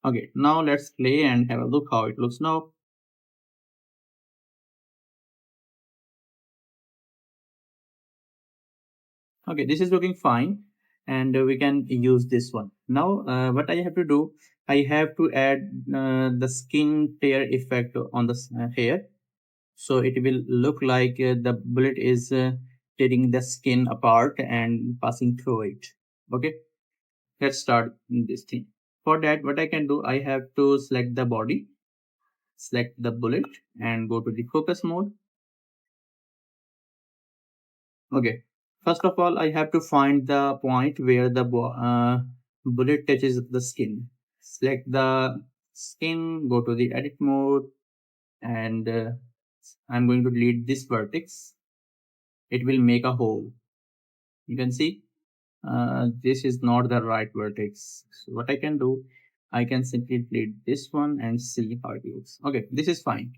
Okay, now let's play and have a look how it looks now. Okay, this is looking fine, and we can use this one. Now, what I have to do, I have to add the skin tear effect on the hair. So it will look like the bullet is tearing the skin apart and passing through it. Okay, let's start this thing. For that, what I can do, I have to select the body, select the bullet, and go to the focus mode. Okay, first of all, I have to find the point where the bullet touches the skin. Select the skin, go to the edit mode, and I'm going to delete this vertex. It will make a hole. You can see this is not the right vertex. So what I can do, I can simply delete this one and see how it looks. Okay, this is fine.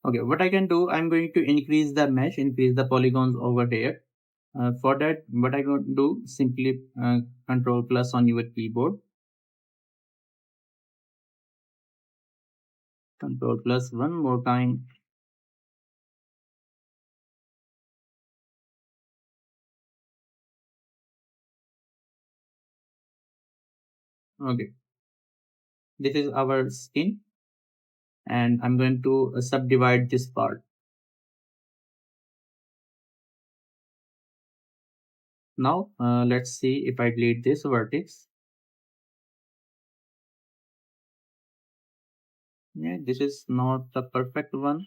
Okay, what I can do, I'm going to increase the mesh, increase the polygons over here. For that, what I going to do, simply control plus on your keyboard, control plus one more time. Okay, this is our skin, and I'm going to subdivide this part. Now, let's see if I delete this vertex. Yeah, this is not the perfect one.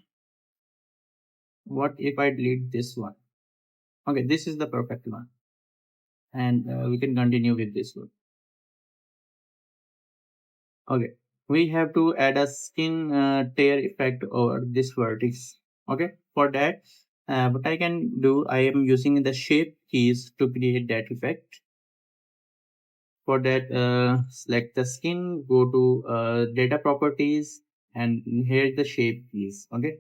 What if I delete this one? Okay, this is the perfect one, and we can continue with this one. Okay, we have to add a skin tear effect over this vertex. Okay, for that, what I can do, I am using the shape keys to create that effect. For that, select the skin, go to data properties, and here's the shape keys. Okay,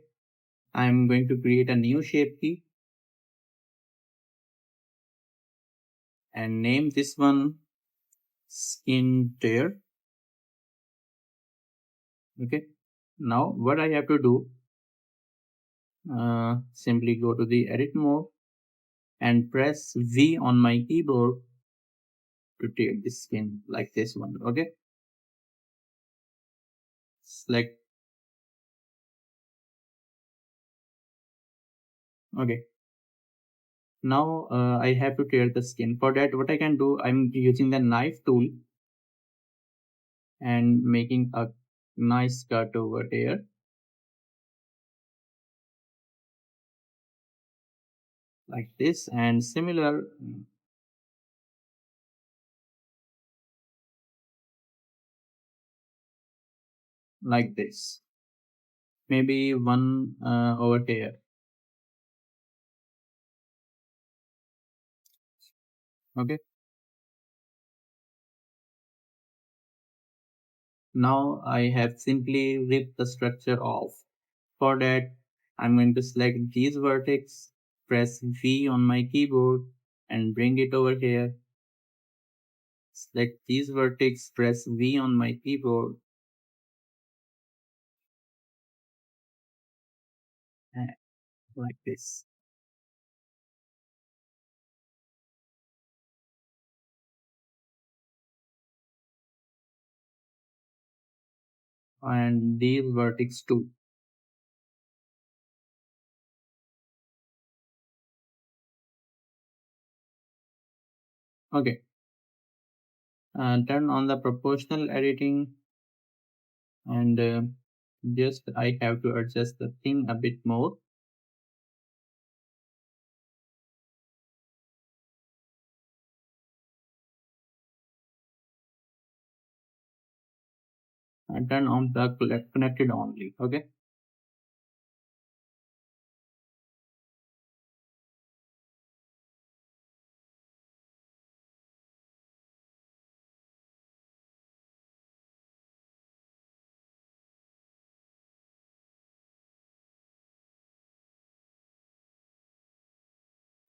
I'm going to create a new shape key and name this one skin tear. Okay, now what I have to do, simply go to the edit mode and press V on my keyboard to take the skin like this one. Okay, select. Okay, now I have to tear the skin. For that, what I can do, I'm using the knife tool and making a nice cut over here like this, and similar like this, maybe one over here. Okay, now I have simply ripped the structure off. For that, I'm going to select these vertex, press V on my keyboard and bring it over here. Select these vertex, press V on my keyboard, and like this. And these vertex too. Okay, turn on the proportional editing, and just I have to adjust the thing a bit more. And turn on the connected only. Okay,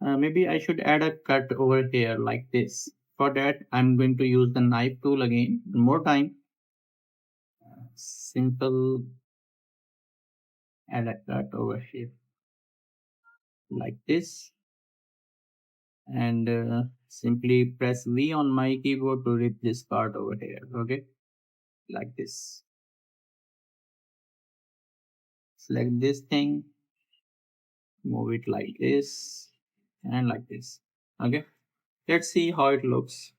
maybe I should add a cut over here like this. For that, I'm going to use the knife tool again one more time. Simple, add a cut over here like this, and simply press V on my keyboard to rip this part over here. Okay, like this. Select this thing, move it like this, and like this. Okay, let's see how it looks.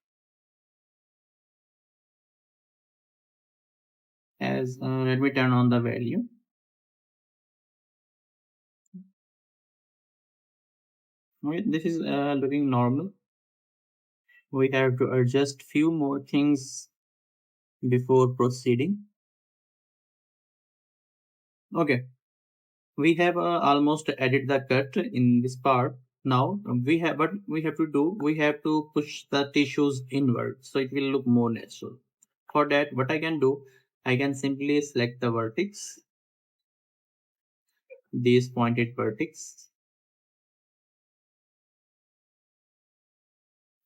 As let me turn on the value. Okay, this is looking normal. We have to adjust few more things before proceeding. Okay, we have almost added the cut in this part. Now we have to do, we have to push the tissues inward so it will look more natural. For that, what I can do, I can simply select the vertex, these pointed vertex,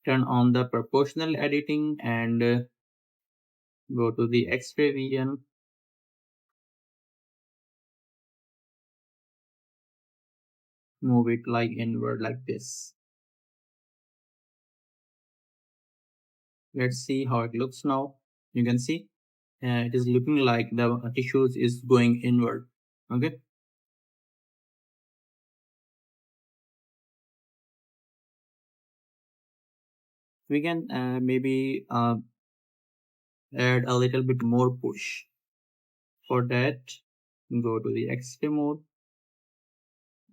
turn on the proportional editing, and go to the X-ray region, move it like inward like this. Let's see how it looks now. You can see it is looking like the tissues is going inward. Okay, we can maybe add a little bit more push. For that, go to the X-ray mode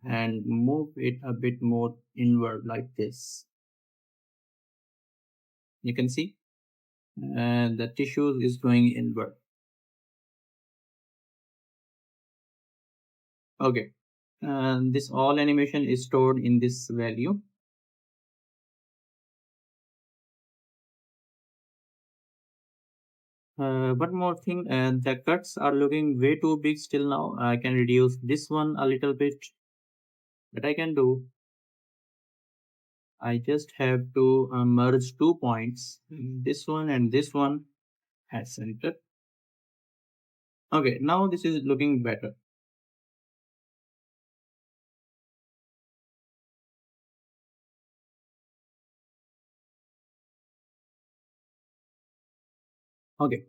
and move it a bit more inward like this. You can see the tissues is going inward. Okay, this all animation is stored in this value. One more thing, the cuts are looking way too big still now. I can reduce this one a little bit. What I can do, I just have to merge 2 points, this one and this one at center. Okay, now this is looking better. Okay,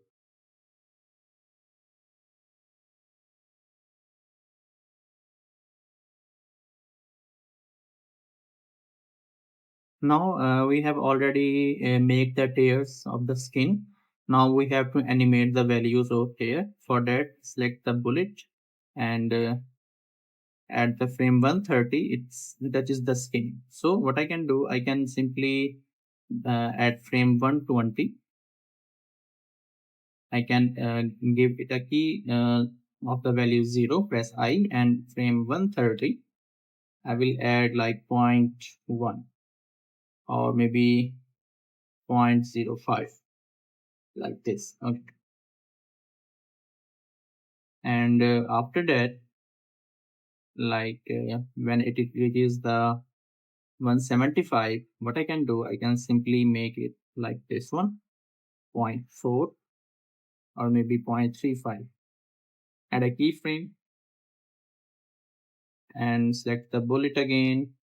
now we have already made the tears of the skin. Now we have to animate the values of here. For that, select the bullet and at the frame 130, that is the skin. So what I can do, I can simply at frame 120, I can give it a key of the value 0, press I, and frame 130, I will add like 0.1 or maybe 0.05 like this. Okay. And after that, like when it reaches the 175, what I can do, I can simply make it like this one, 0.4 or maybe 0.35. Add a keyframe and select the bullet again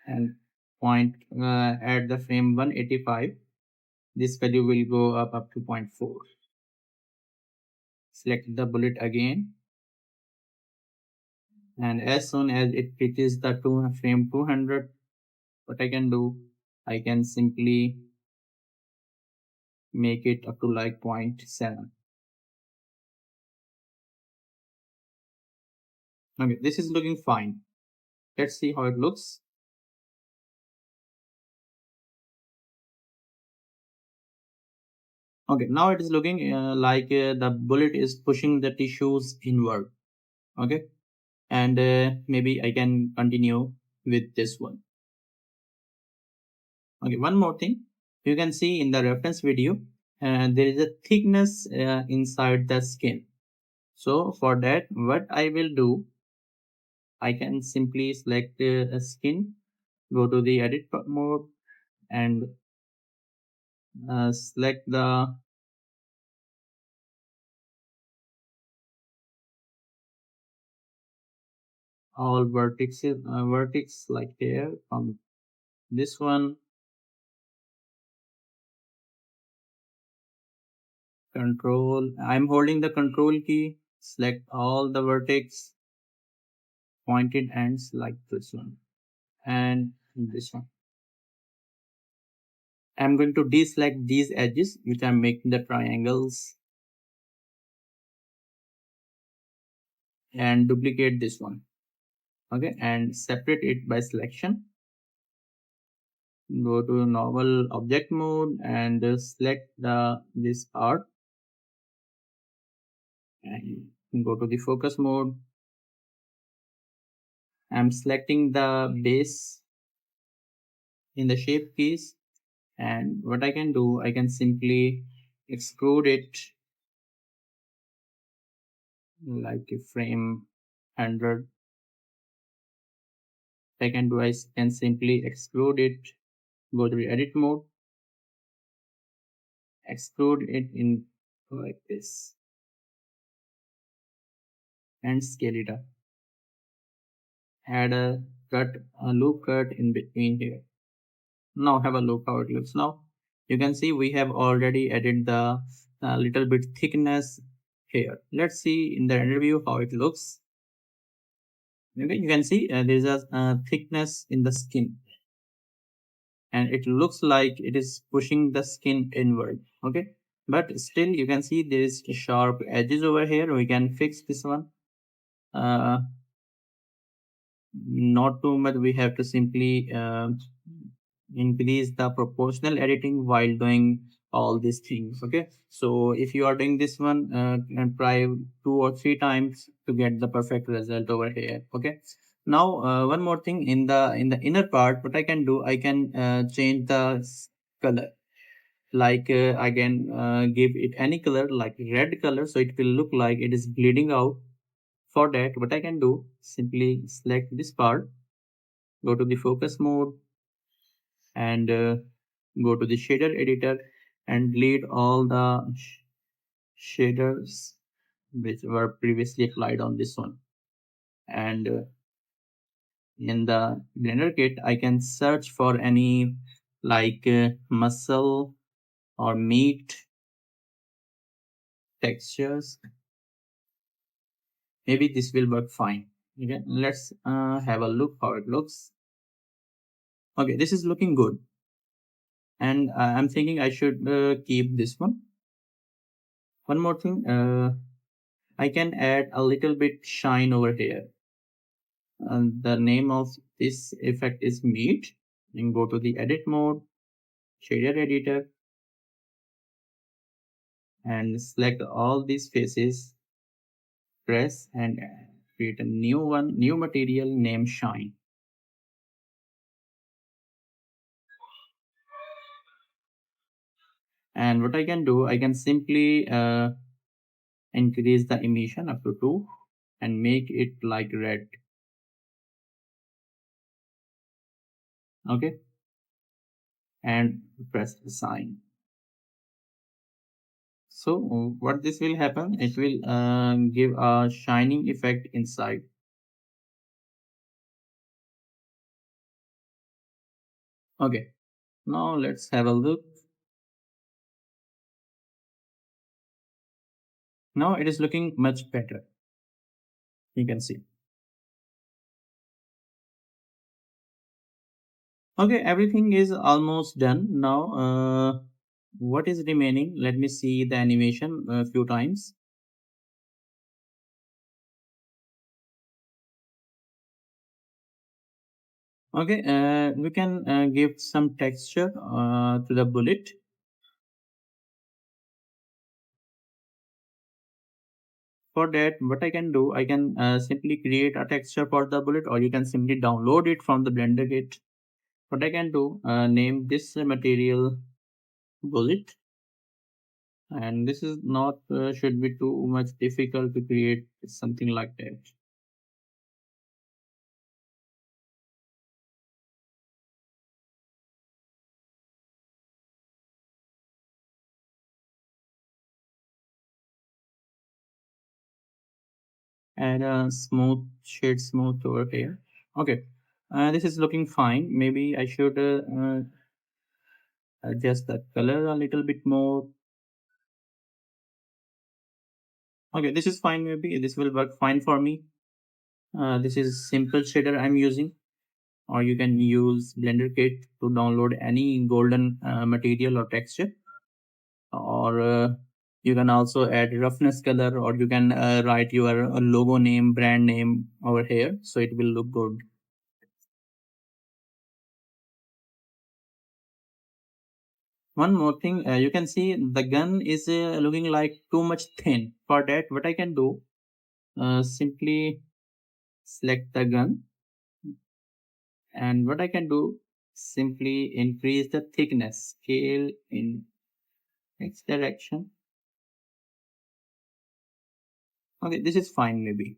and point at the frame 185. This value will go up to 0.4. Select the bullet again, and as soon as it reaches the frame 200, what I can do, I can simply make it up to like 0.7. Okay, this is looking fine. Let's see how it looks. Okay, now it is looking like the bullet is pushing the tissues inward. Okay, and maybe I can continue with this one. Okay, one more thing. You can see in the reference video, there is a thickness inside the skin. So for that, what I will do, I can simply select a skin, go to the edit mode and select the all vertices, vertex like here from this one. Control, I'm holding the control key, select all the vertex pointed ends like this one and this one. I'm going to deselect these edges which I'm making the triangles and duplicate this one. Okay, and separate it by selection. Go to normal object mode and select the this art and go to the focus mode. I'm selecting the base in the shape keys, and what I can do, I can simply extrude it like a frame 100. I can do, I can simply extrude it, go to the edit mode, extrude it in like this and scale it up. Add a cut, a loop cut in between here. Now have a look how it looks now. You can see we have already added the little bit thickness here. Let's see in the render view how it looks. Okay, you can see there's a thickness in the skin, and it looks like it is pushing the skin inward. Okay, but still you can see there is sharp edges over here. We can fix this one. Uh, Not too much. We have to simply increase the proportional editing while doing all these things. Okay, so if you are doing this one, and try 2 or 3 times to get the perfect result over here. Okay, now one more thing, in the inner part, what I can do, I can change the color. Like I can give it any color like red color, so it will look like it is bleeding out. For that, what I can do, simply select this part, go to the focus mode, and go to the shader editor and delete all the shaders which were previously applied on this one. And in the Blender kit, I can search for any like muscle or meat textures. Maybe this will work fine. Okay, let's have a look how it looks. Okay, this is looking good, and I'm thinking I should keep this one. One more thing, I can add a little bit shine over here. And the name of this effect is meat. And go to the edit mode, shader editor, and select all these faces. Press and create a new one, new material named shine. And what I can do, I can simply increase the emission up to 2 and make it like red. Okay, and press the sign. So what this will happen, it will give a shining effect inside. Okay, now let's have a look. Now it is looking much better. You can see. Okay, everything is almost done. Now, what is remaining? Let me see the animation a few times. Okay, we can give some texture to the bullet. For that, what I can do, I can simply create a texture for the bullet, or you can simply download it from the Blender kit. What I can do, name this material bullet, and this is not should be too much difficult to create something like that. Add a shade smooth over here. Okay, this is looking fine. Maybe I should adjust the color a little bit more. Okay, this is fine. Maybe this will work fine for me. This is simple shader I'm using, or you can use Blender Kit to download any golden material or texture, or you can also add roughness color, or you can write your logo name, brand name over here, so it will look good. One more thing, you can see the gun is looking like too much thin. For that, what I can do, simply select the gun, and what I can do, simply increase the thickness, scale in X direction. Okay, this is fine maybe.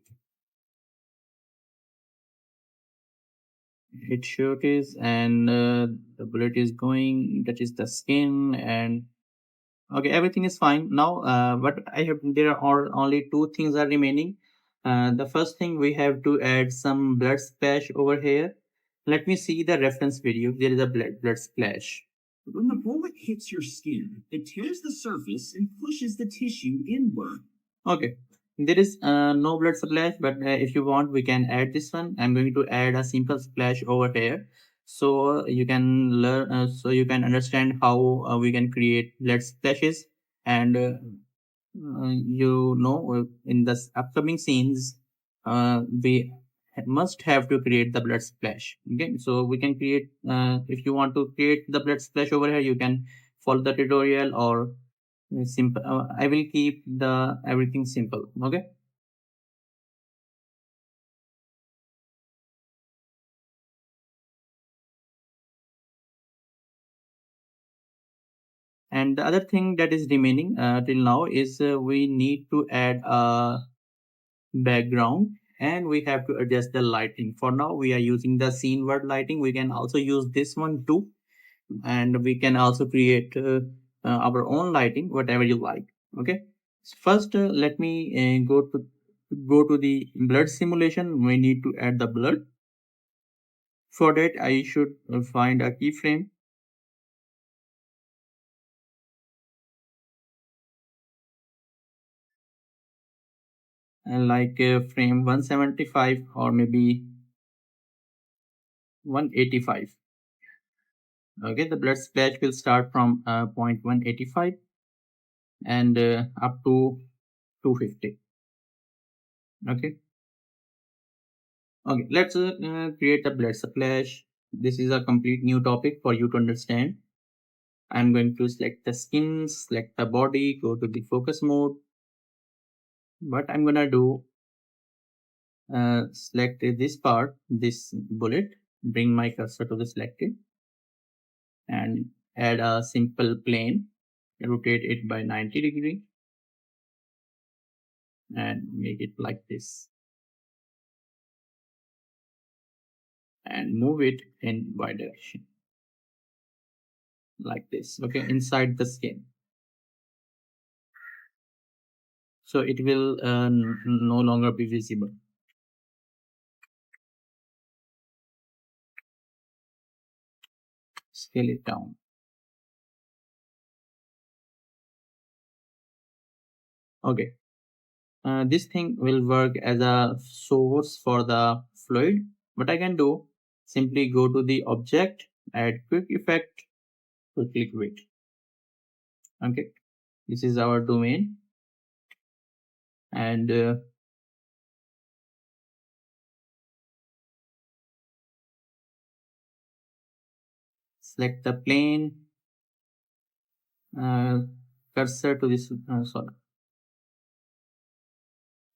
It sure is, and the bullet is going, that is the skin, and okay, everything is fine. Now, what I have, there are only two things are remaining. The first thing, we have to add some blood splash over here. Let me see the reference video. There is a blood splash. When the bullet hits your skin, it tears the surface and pushes the tissue inward. Okay, there is no blood splash, but if you want, we can add this one. I'm going to add a simple splash over here, so you can learn, so you can understand how we can create blood splashes, and in the upcoming scenes, we must have to create the blood splash. Okay, so we can create. If you want to create the blood splash over here, you can follow the tutorial, or simple. I will keep the everything simple. Okay. And the other thing that is remaining till now is we need to add a background, and we have to adjust the lighting. For now, we are using the scene word lighting. We can also use this one too, and we can also create our own lighting, whatever you like. Okay. First, let me go to the blood simulation. We need to add the blood. For that, I should find a keyframe, and like frame 175 or maybe 185. Okay, the blood splash will start from point 185 and up to 250. Okay. Okay, let's create a blood splash. This is a complete new topic for you to understand. I'm going to select the skin, select the body, go to the focus mode. What I'm gonna do, select this part, this bullet, bring my cursor to the selected, and add a simple plane, rotate it by 90 degree, and make it like this, and move it in y direction like this. Okay, inside the skin, so it will no longer be visible. Scale it down. Okay, this thing will work as a source for the fluid. What I can do, simply go to the object, add quick effect, quickly quit. Okay, this is our domain, and select the plane, uh, cursor to this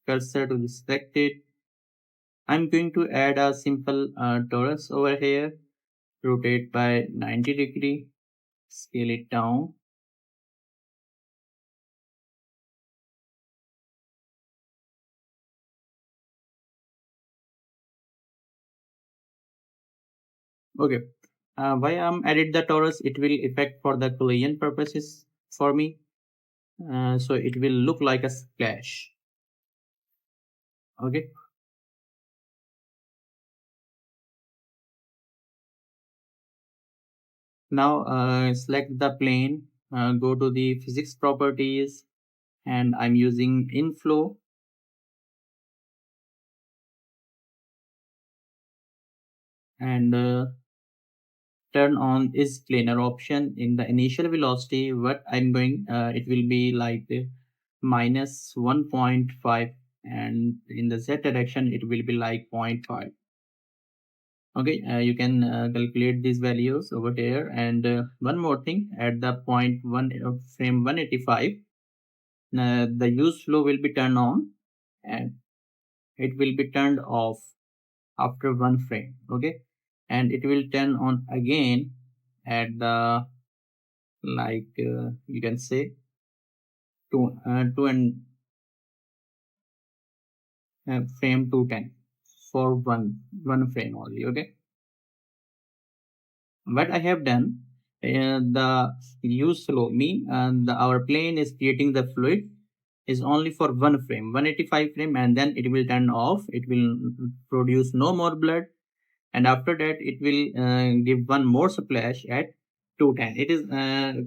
cursor to the selected. I'm going to add a simple torus over here, rotate by 90 degree, scale it down. Okay, why I'm added the torus, it will affect for the collision purposes for me, so it will look like a splash. Okay, now select the plane, go to the physics properties, and I'm using inflow, and turn on is planar option. In the initial velocity, what I'm going, it will be like minus 1.5, and in the z direction it will be like zero point 0.5. Okay, you can calculate these values over here. And one more thing, at the point one frame 185, the use flow will be turned on, and it will be turned off after one frame. Okay, and it will turn on again at the, like you can say, two and frame 210 for one frame only. Okay, what I have done, the use flow mean, our plane is creating the fluid is only for one frame, 185 frame, and then it will turn off. It will produce no more blood, and after that it will give one more splash at 210. It is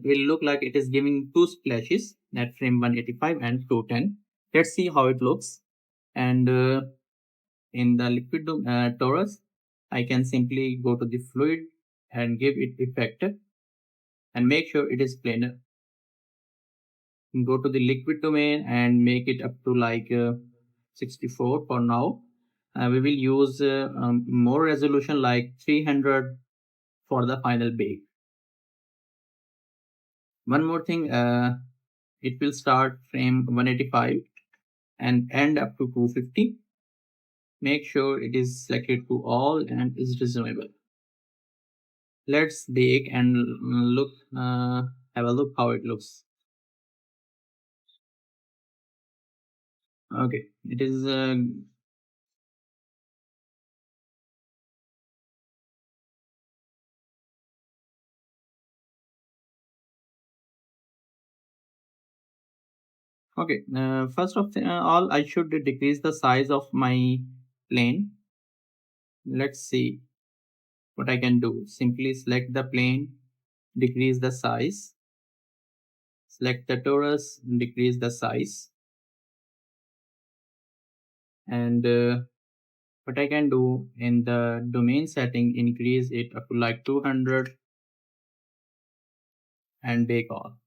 will look like it is giving two splashes at frame 185 and 210. Let's see how it looks. And in the liquid torus, I can simply go to the fluid and give it effect and make sure it is planar. Go to the liquid domain and make it up to like 64 for now. We will use more resolution like 300 for the final bake. One more thing, it will start frame 185 and end up to 250. Make sure it is selected to all and is reasonable. Let's bake and look, have a look how it looks. Okay, it is okay. First of all, I should decrease the size of my plane. Let's see what I can do. Simply select the plane, decrease the size, select the torus, decrease the size, and what I can do in the domain setting, increase it up to like 200 and bake all.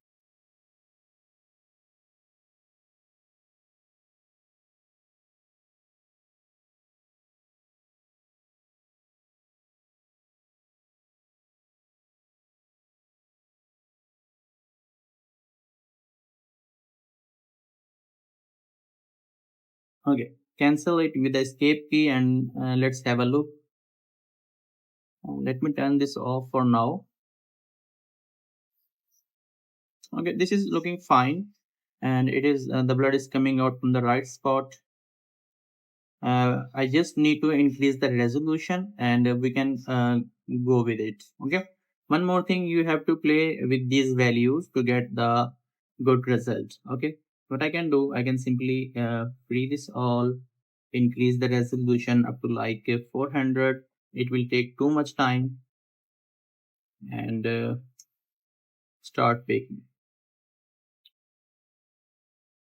Okay, cancel it with the escape key, and let's have a look. Let me turn this off for now. Okay, this is looking fine, and it is the blood is coming out from the right spot. I just need to increase the resolution, and we can go with it. Okay, one more thing, you have to play with these values to get the good result. Okay, what I can do, I can simply free this all, increase the resolution up to like 400. It will take too much time, and start baking.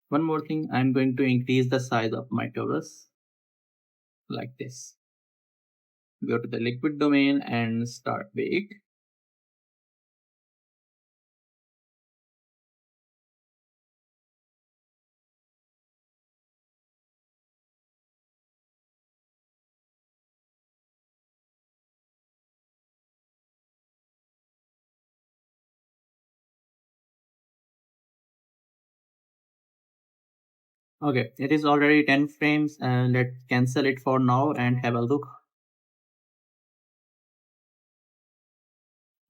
One more thing, I'm going to increase the size of my torus like this. Go to the liquid domain and start bake. Okay, it is already 10 frames, and let's cancel it for now and have a look.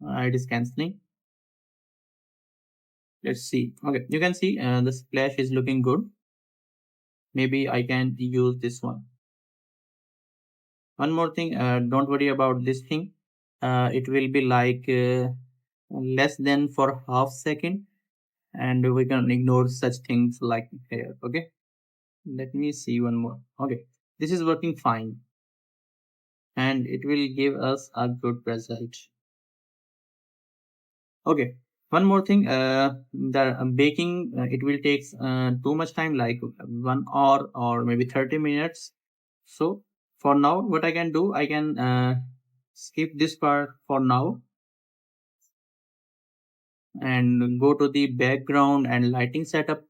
It is canceling. Let's see. Okay, you can see the splash is looking good. Maybe I can use this one. One more thing, don't worry about this thing. It will be like less than for half second, and we can ignore such things like here. Okay, let me see one more. Okay, This is working fine and it will give us a good result. Okay, one more thing, the baking, it will take too much time, like 1 hour or maybe 30 minutes. So for now, what I can do, I can skip this part for now and go to the background and lighting setup.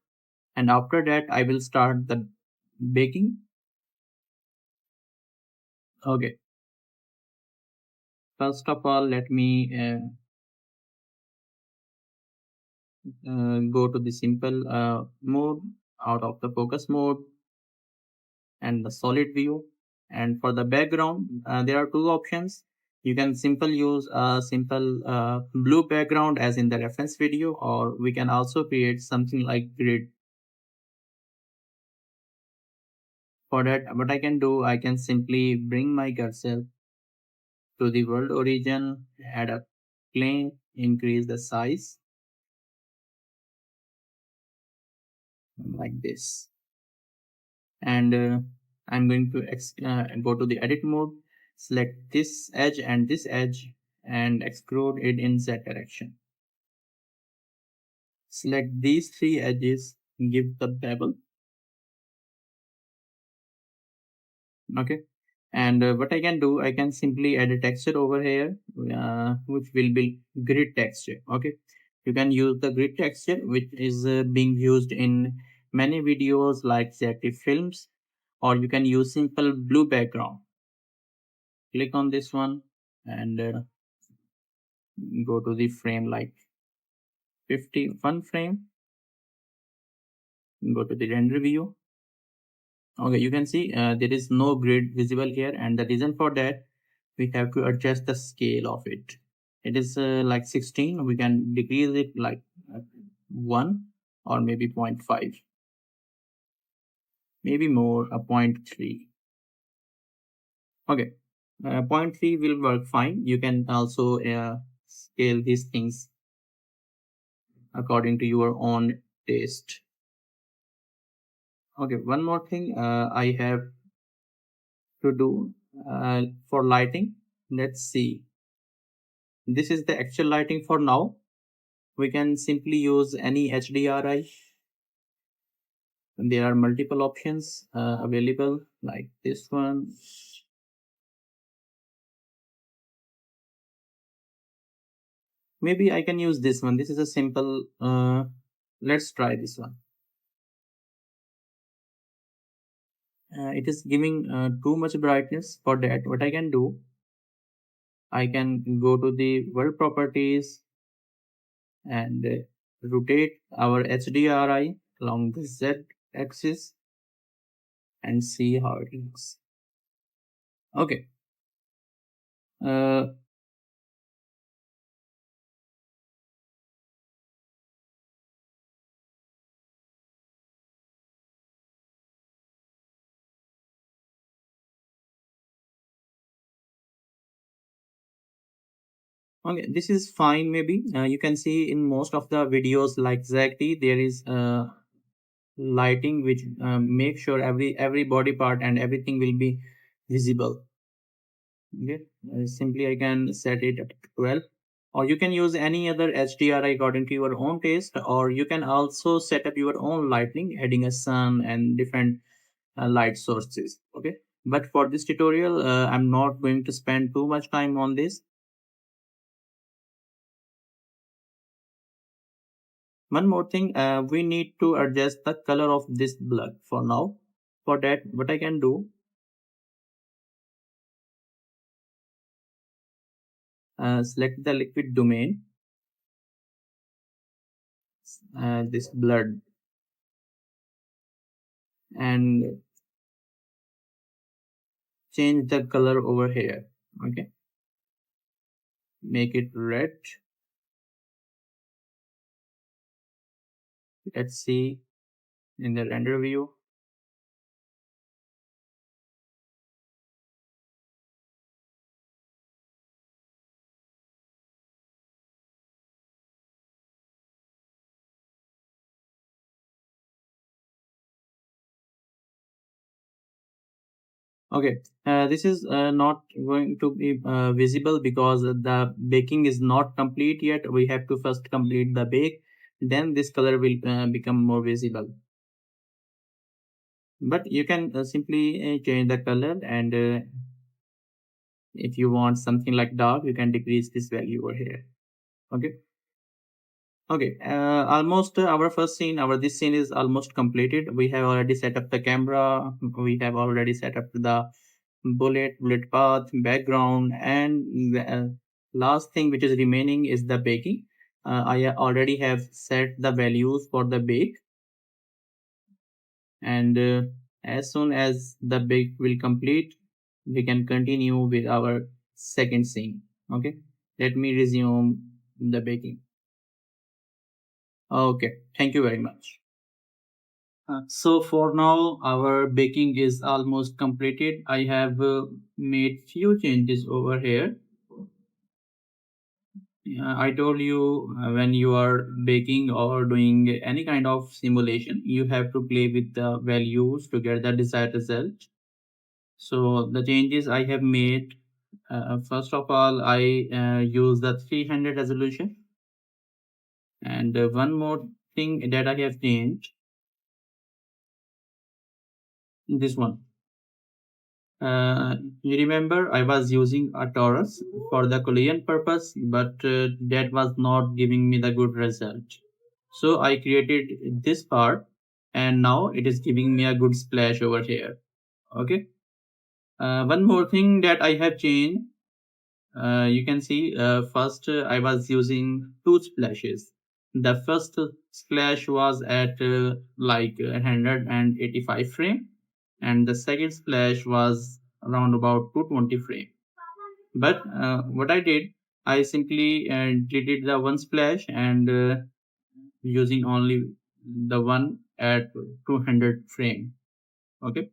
And after that, I will start the baking. Okay, first of all, let me go to the simple mode out of the focus mode and the solid view. And for the background, there are two options. You can simply use a simple blue background as in the reference video, or we can also create something like grid. For that, what I can do, I can simply bring my cursor to the world origin, add a plane, increase the size like this. And I'm going to go to the edit mode, select this edge and extrude it in Z direction. Select these three edges, give the bevel. Okay. And what I can do, I can simply add a texture over here, which will be grid texture. Okay. You can use the grid texture, which is being used in many videos like Zack D Films, or you can use simple blue background. Click on this one and go to the frame like 51 frame. Go to the render view. Okay, you can see there is no grid visible here, and the reason for that, we have to adjust the scale of it. It is like 16. We can decrease it like 1 or maybe 0.5, maybe more, a 0.3. Okay, 0.3 will work fine. You can also scale these things according to your own taste. Okay, one more thing I have to do for lighting. Let's see. This is the actual lighting for now. We can simply use any HDRI. There are multiple options available like this one. Maybe I can use this one. This is a simple, let's try this one. It is giving too much brightness. For that, what I can do, I can go to the world properties and rotate our HDRI along the Z axis and see how it looks. Okay. Uh, okay, this is fine. Maybe you can see in most of the videos like Zack D, there is lighting which make sure every body part and everything will be visible. Okay, simply I can set it at 12, or you can use any other HDRI according to your own taste, or you can also set up your own lighting, adding a sun and different light sources. Okay, but for this tutorial, I'm not going to spend too much time on this. One more thing, we need to adjust the color of this blood for now. For that, what I can do, select the liquid domain, this blood, and change the color over here. Okay, make it red. Let's see in the render view. Okay, this is not going to be visible because the baking is not complete yet. We have to first complete the bake, then this color will become more visible. But you can simply change the color, and if you want something like dark, you can decrease this value over here. Okay. Okay, almost our first scene, our this scene is almost completed. We have already set up the camera. We have already set up the bullet path, background, and the last thing which is remaining is the baking. I already have set the values for the bake, and as soon as the bake will complete, we can continue with our second scene. Okay, let me resume the baking. Okay, thank you very much. So for now, our baking is almost completed. I have made few changes over here. I told you when you are baking or doing any kind of simulation, you have to play with the values to get the desired result. So the changes I have made, first of all, I use the 300 resolution. And one more thing that I have changed, this one. You remember I was using a torus for the collision purpose, but that was not giving me the good result. So I created this part, and now it is giving me a good splash over here. Okay. One more thing that I have changed, you can see first I was using two splashes. The first splash was at like 185 frame, and the second splash was around about 220 frame. But what I did, I simply deleted the one splash and using only the one at 200 frame. Okay,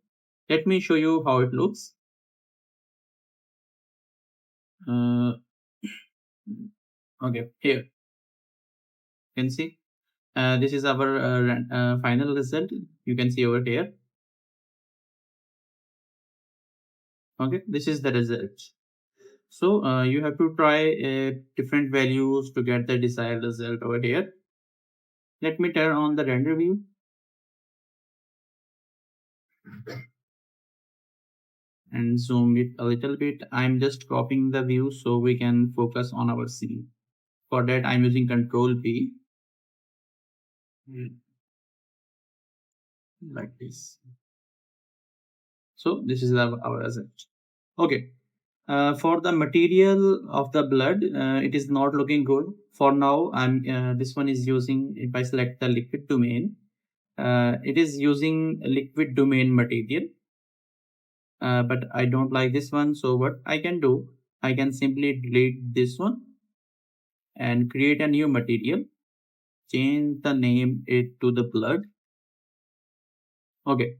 let me show you how it looks. Uh, okay, here you can see this is our final result. You can see over here. Okay, this is the result. So you have to try different values to get the desired result over here. Let me turn on the render view and zoom it a little bit. I'm just cropping the view so we can focus on our scene. For that, I'm using Control V, like this. So this is our result. Okay. For the material of the blood, it is not looking good. For now, this one is using, if I select the liquid domain, it is using liquid domain material. But I don't like this one. So what I can do, I can simply delete this one and create a new material. Change the name it to the blood. Okay.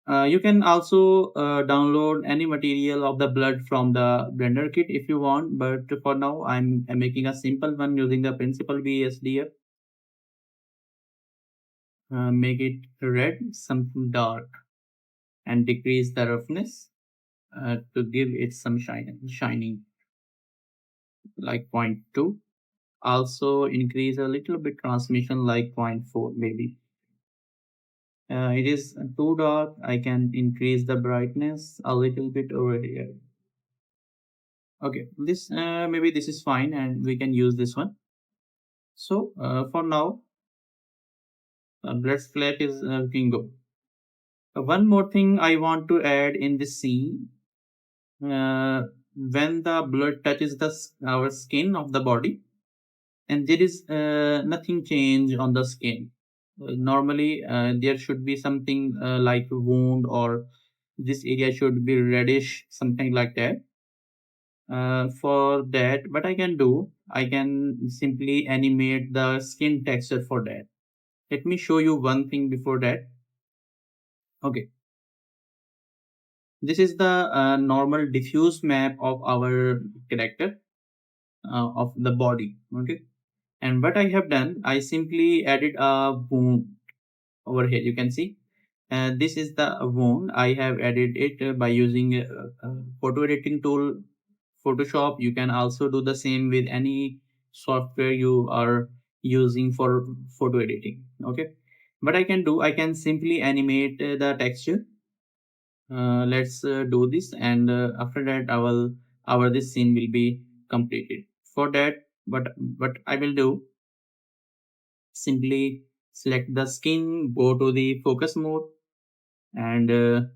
You can also download any material of the blood from the Blender kit if you want, but for now I'm making a simple one using the principal VSDF. Make it red, something dark, and decrease the roughness to give it some shining, like 0.2. Also increase a little bit transmission, like 0.4 maybe. It is too dark. I can increase the brightness a little bit over here. Okay, this maybe this is fine, and we can use this one. So for now, blood splat is looking good. One more thing I want to add in this scene, when the blood touches our skin of the body, and there is nothing change on the skin. Normally, there should be something like a wound, or this area should be reddish, something like that. For that, what I can do, I can simply animate the skin texture for that. Let me show you one thing before that. Okay, this is the normal diffuse map of our character of the body. Okay, and what I have done, I simply added a wound over here. You can see this is the wound. I have added it by using photo editing tool Photoshop. You can also do the same with any software you are using for photo editing. Okay, what I can do, I can simply animate the texture. Let's do this, and after that our this scene will be completed. For that, what I will do, simply select the skin, go to the focus mode, and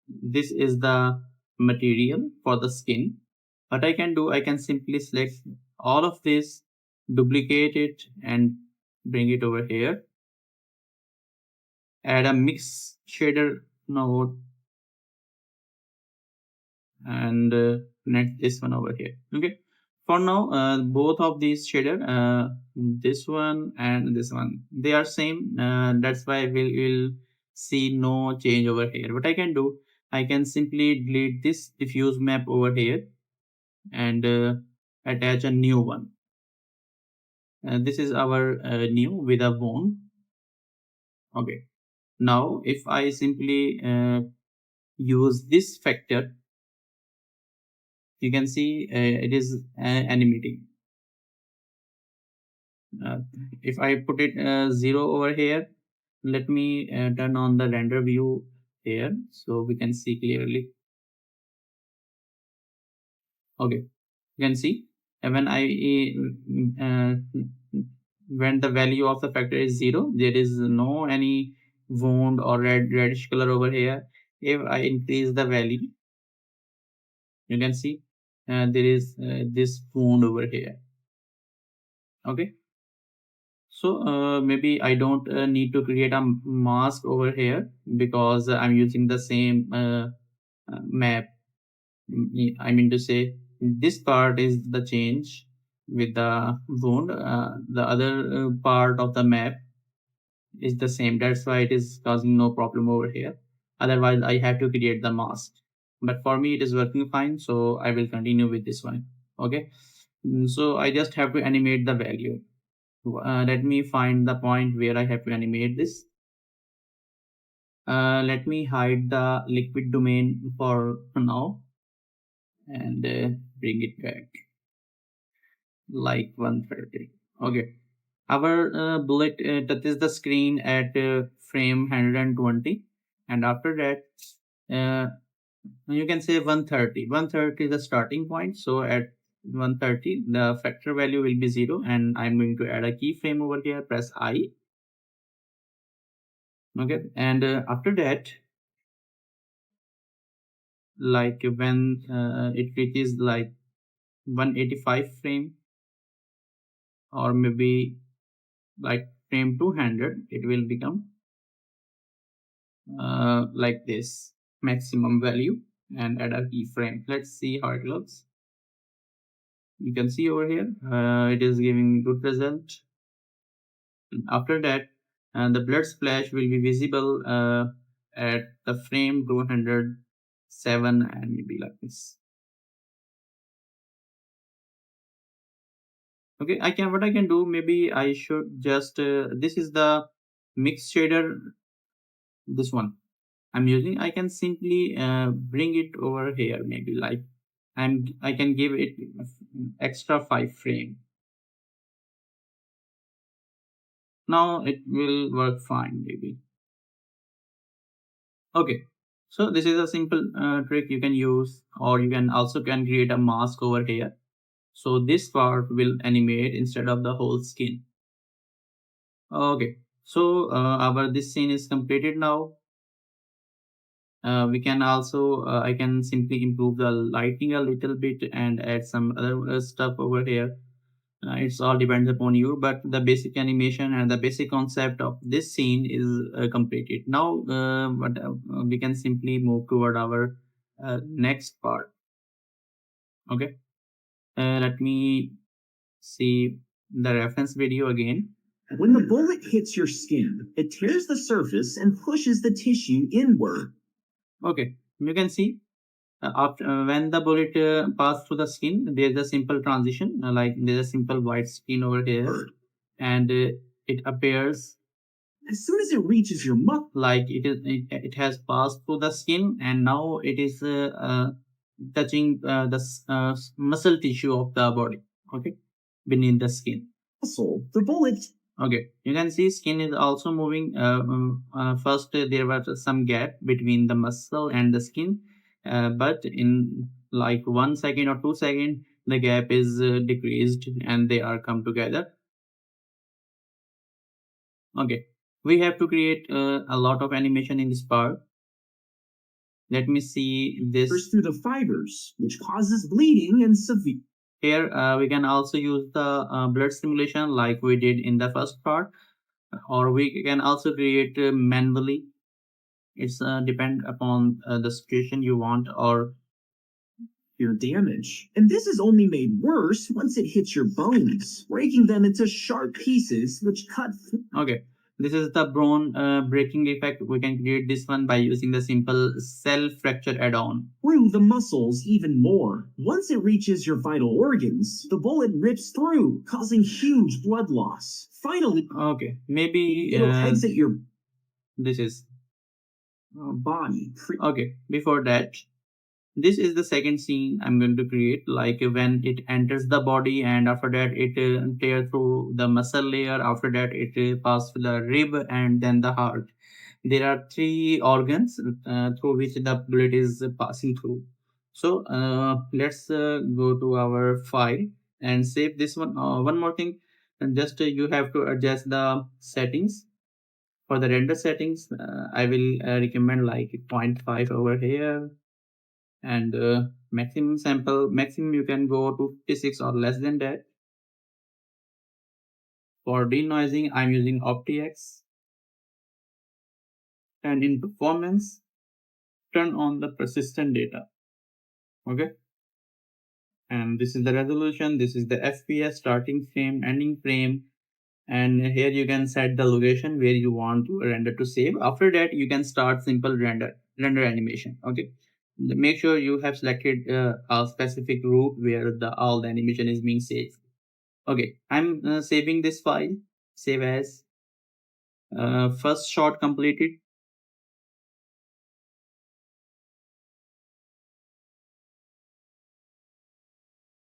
this is the material for the skin. What I can do, I can simply select all of this, duplicate it, and bring it over here. Add a mix shader node, and net this one over here. Okay. For now, both of these shader, this one and this one, they are same. That's why we'll see no change over here. What I can do, I can simply delete this diffuse map over here and attach a new one. This is our new with a bone. Okay. Now, if I simply use this factor, you can see it is animating. Uh, if I put it 0 over here, let me turn on the render view here so we can see clearly. Okay, you can see when I when the value of the factor is 0, there is no any wound or reddish color over here. If I increase the value, you can see there is this wound over here. Okay, so maybe I don't need to create a mask over here because I'm using the same map. I mean to say, this part is the change with the wound. The other part of the map is the same. That's why it is causing no problem over here. Otherwise, I have to create the mask. But for me, it is working fine. So I will continue with this one. Okay. So I just have to animate the value. Let me find the point where I have to animate this. Let me hide the liquid domain for now and bring it back like 130. Okay. Our bullet touches the screen at frame 120, and after that, you can say 130. 130 is the starting point. So at 130, the factor value will be 0, and I'm going to add a keyframe over here. Press I. Okay, and after that, like when it reaches like 185 frame, or maybe like frame 200, it will become like this maximum value, and add a keyframe. Let's see how it looks. You can see over here it is giving good result. After that, the blood splash will be visible at the frame 207, and maybe like this. Okay, I can, what I can do, maybe I should just this is the mix shader, this one I'm using. I can simply bring it over here, maybe like I can give it extra 5 frame. Now it will work fine, maybe. Okay, so this is a simple trick you can use, or you can also can create a mask over here. So this part will animate instead of the whole skin. Okay, so our this scene is completed now. We can also I can simply improve the lighting a little bit and add some other stuff over here. It's all depends upon you, but the basic animation and the basic concept of this scene is completed. Now we can simply move toward our next part. Okay, let me see the reference video again. When the bullet hits your skin, it tears the surface and pushes the tissue inward. Okay, you can see after when the bullet pass through the skin, there's a simple transition, like there's a simple white skin over here, and it appears As soon as it reaches your muscle, like it has passed through the skin, and now it is touching the muscle tissue of the body, okay, beneath the skin. the bullet. Okay, you can see skin is also moving. First, there was some gap between the muscle and the skin, but in like 1 second or 2 seconds, the gap is decreased and they are come together. Okay, we have to create a lot of animation in this part. Let me see this. Through the fibers, which causes bleeding and severe. Here we can also use the blood simulation like we did in the first part, or we can also create manually. It's depend upon the situation you want, or Your damage. And this is only made worse once it hits your bones, breaking them into sharp pieces which cut. okay. This is the bone breaking effect. We can create this one by using the simple cell fracture add-on. Through the muscles even more. Once it reaches your vital organs, the bullet rips through, causing huge blood loss. Finally, Okay, maybe it'll exit your this is body. okay. Before that, this is the second scene I'm going to create, like when it enters the body, and after that it tear through the muscle layer. After that it pass through the rib and then the heart. There are three organs through which the blood is passing through. So let's go to our file and save this one. One more thing, and just you have to adjust the settings. For the render settings, I will recommend like 0.5 over here, and maximum sample maximum you can go to 56 or less than that. For denoising, I'm using OptiX, and in performance, turn on the persistent data. Okay, and this is the resolution, this is the FPS, starting frame, ending frame, and here you can set the location where you want to render to save. After that you can start simple render animation. Okay, make sure you have selected a specific route where all the animation is being saved. Okay, I'm saving this file. Save as. First shot completed.